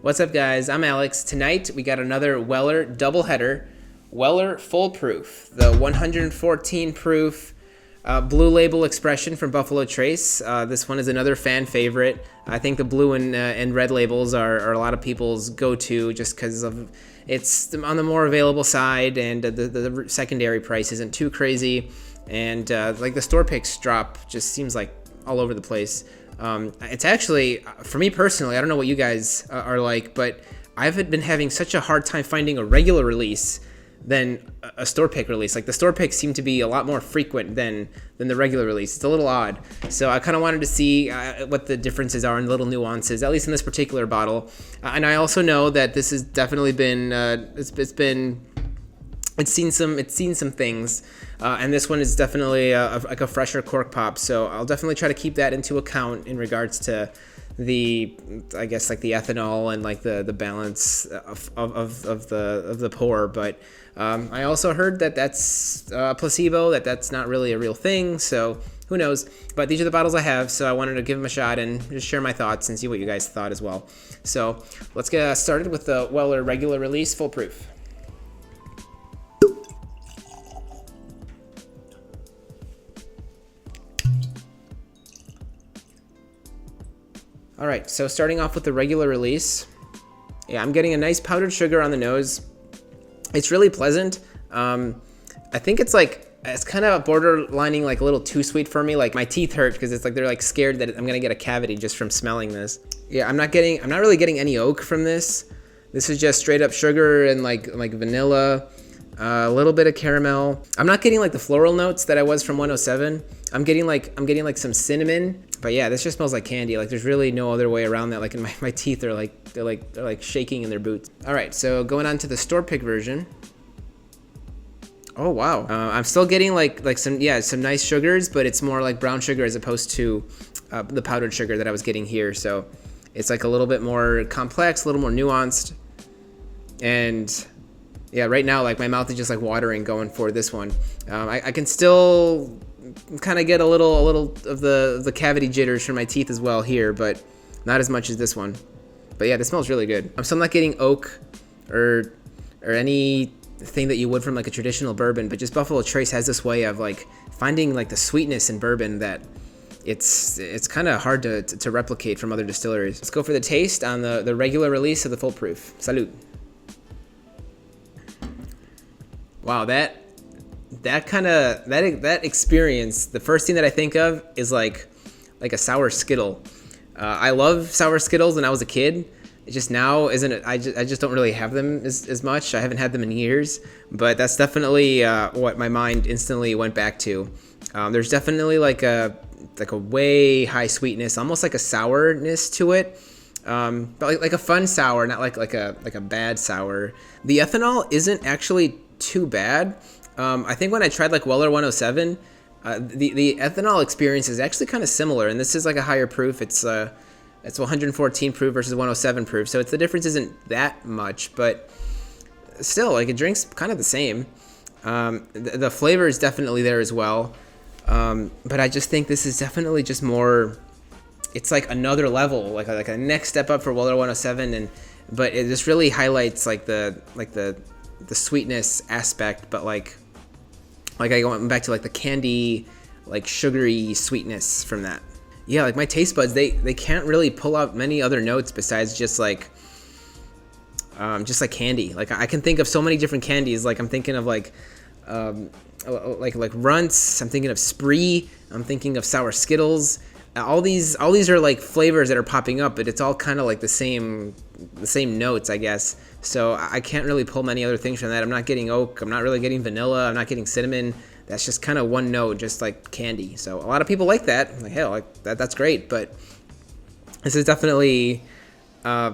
What's up, guys? I'm Alex. Tonight we got another Weller doubleheader. Weller Full Proof, the 114 proof blue label expression from Buffalo Trace. This one is another fan favorite. I think the blue and red labels are a lot of people's go-to just because of it's on the more available side, and the secondary price isn't too crazy, and like the store picks drop just seems like all over the place. It's actually, for me personally, I don't know what you guys are like, but I've been having such a hard time finding a regular release than a store pick release. Like the store picks seem to be a lot more frequent than the regular release. It's a little odd. So I kind of wanted to see what the differences are and little nuances, at least in this particular bottle. And I also know that this has definitely been, it's seen some things, and this one is definitely like a fresher cork pop. So I'll definitely try to keep that into account in regards to the, I guess, like the ethanol and like the balance of the pour. But I also heard that that's a placebo, that's not really a real thing. So who knows? But these are the bottles I have, so I wanted to give them a shot and just share my thoughts and see what you guys thought as well. So let's get started with the Weller regular release full proof. All right, so starting off with the regular release, yeah, I'm getting a nice powdered sugar on the nose. It's really pleasant. I think it's kind of borderlining like a little too sweet for me. Like my teeth hurt because it's like they're like scared that I'm gonna get a cavity just from smelling this. Yeah, I'm not really getting any oak from this. This is just straight up sugar and like vanilla. A little bit of caramel. I'm not getting like the floral notes that I was from 107. I'm getting like some cinnamon. But yeah, this just smells like candy. Like there's really no other way around that. Like in my teeth are they're shaking in their boots. All right, so going on to the store pick version. Oh wow, I'm still getting like some nice sugars, but it's more like brown sugar as opposed to the powdered sugar that I was getting here. So it's like a little bit more complex, a little more nuanced, and yeah, right now, like my mouth is just like watering going for this one. I can still kind of get a little of the cavity jitters from my teeth as well here, but not as much as this one. But yeah, this smells really good. I'm still not getting oak or anything that you would from like a traditional bourbon, but just Buffalo Trace has this way of like finding like the sweetness in bourbon that it's kind of hard to replicate from other distilleries. Let's go for the taste on the regular release of the full proof. Salud. Wow, that experience, the first thing that I think of is like a sour Skittle. I love sour Skittles when I was a kid. It just now isn't. I just don't really have them as much. I haven't had them in years, but that's definitely what my mind instantly went back to. There's definitely like a way high sweetness, almost like a sourness to it. But like a fun sour, not like a bad sour. The ethanol isn't actually too bad. I think when I tried like Weller 107, the ethanol experience is actually kind of similar, and this is like a higher proof. It's 114 proof versus 107 proof, so the difference isn't that much, but still, like it drinks kind of the same. The flavor is definitely there as well, but I just think this is definitely just more. It's like another level, like a next step up for Weller 107, but it just really highlights like the sweetness aspect, but like I went back to like the candy, like sugary sweetness from that. Yeah, like my taste buds, they can't really pull out many other notes besides just like candy. Like I can think of so many different candies. Like I'm thinking of like Runts. I'm thinking of Spree. I'm thinking of sour Skittles. All these are like flavors that are popping up, but it's all kind of like the same notes, I guess. So I can't really pull many other things from that. I'm not getting oak. I'm not really getting vanilla. I'm not getting cinnamon. That's just kind of one note, just like candy. So a lot of people like that. I'm like, hell, like that's great. But this is definitely, yeah,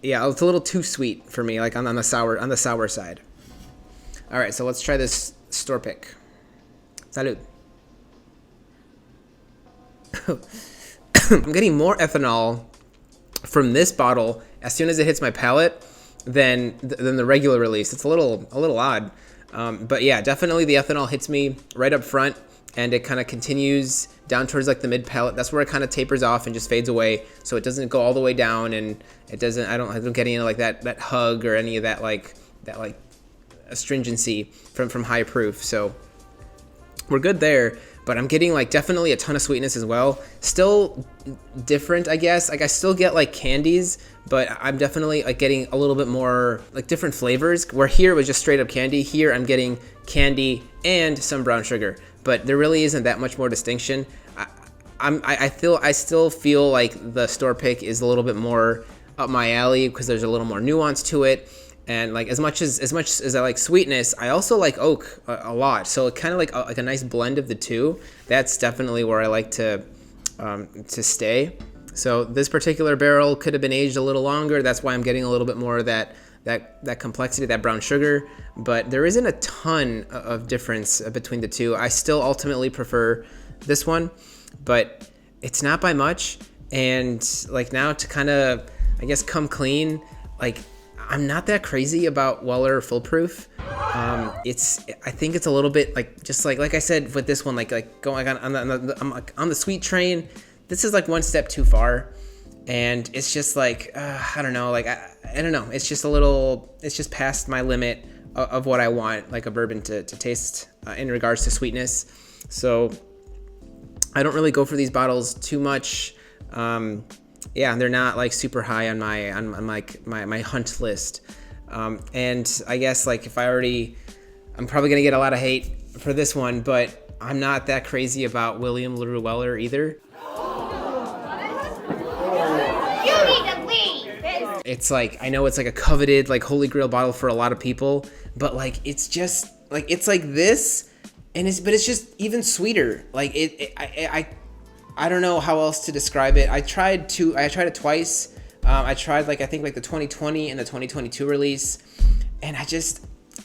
it's a little too sweet for me, like on the sour side. All right, so let's try this store pick. Salud. I'm getting more ethanol from this bottle as soon as it hits my palate than the regular release. It's a little odd, but yeah, definitely the ethanol hits me right up front, and it kind of continues down towards like the mid palate. That's where it kind of tapers off and just fades away, so it doesn't go all the way down, and it doesn't. I don't get any like that hug or any of that like astringency from high proof. So we're good there. But I'm getting like definitely a ton of sweetness as well. Still different, I guess. Like I still get like candies, but I'm definitely like getting a little bit more like different flavors. Where here it was just straight up candy. Here I'm getting candy and some brown sugar. But there really isn't that much more distinction. I still feel like the store pick is a little bit more up my alley because there's a little more nuance to it. And like as much as I like sweetness, I also like oak a lot. So kind of like a nice blend of the two. That's definitely where I like to stay. So this particular barrel could have been aged a little longer. That's why I'm getting a little bit more of that complexity, that brown sugar. But there isn't a ton of difference between the two. I still ultimately prefer this one, but it's not by much. And like now to kind of, I guess, come clean, like I'm not that crazy about Weller Full Proof. I think it's a little bit like just like I said with this one, like going on the sweet train. This is like one step too far, and it's just like I don't know, like I don't know. It's just a little. It's just past my limit of what I want like a bourbon to taste in regards to sweetness. So I don't really go for these bottles too much. Yeah, they're not like super high on my hunt list. And I guess like I'm probably gonna get a lot of hate for this one, but I'm not that crazy about William Larue Weller either. You need to leave. It's like, I know it's like a coveted like holy grail bottle for a lot of people, but like it's just like it's like this, but it's just even sweeter. Like I don't know how else to describe it. I tried it twice. I tried like I think like the 2020 and the 2022 release, and I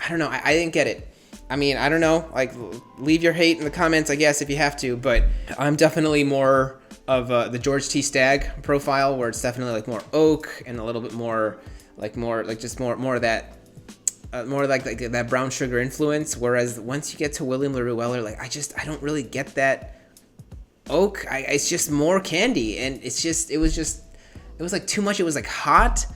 don't know. I didn't get it. I mean, I don't know. Like, leave your hate in the comments, I guess, if you have to. But I'm definitely more of the George T. Stagg profile, where it's definitely like more oak and a little bit more like just more of that. More like that brown sugar influence. Whereas once you get to William Larue Weller, like I don't really get that oak. It's just more candy, and it was like too much. It was like hot,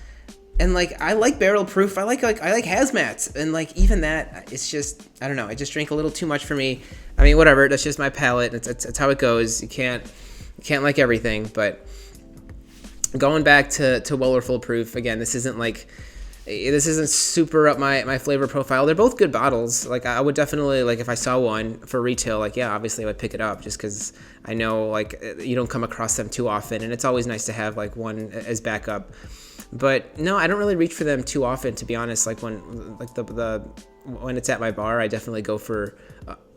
and like I like barrel proof. I like hazmats, and like even that, it's just I don't know. It just drank a little too much for me. I mean, whatever. That's just my palate. It's how it goes. You can't like everything. But going back to Weller Full Proof again, this isn't super up my flavor profile. They're both good bottles. Like I would definitely, like if I saw one for retail, like yeah, obviously I would pick it up just because I know like you don't come across them too often, and it's always nice to have like one as backup. But no, I don't really reach for them too often, to be honest. Like when when it's at my bar, I definitely go for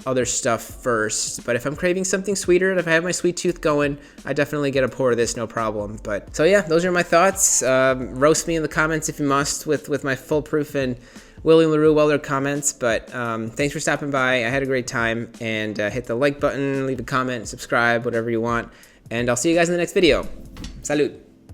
other stuff first. But if I'm craving something sweeter, and if I have my sweet tooth going, I definitely get a pour of this, no problem. But so yeah, those are my thoughts. Roast me in the comments if you must with my Full Proof and William Larue Weller comments. But thanks for stopping by. I had a great time, and hit the like button, leave a comment, subscribe, whatever you want. And I'll see you guys in the next video. Salud.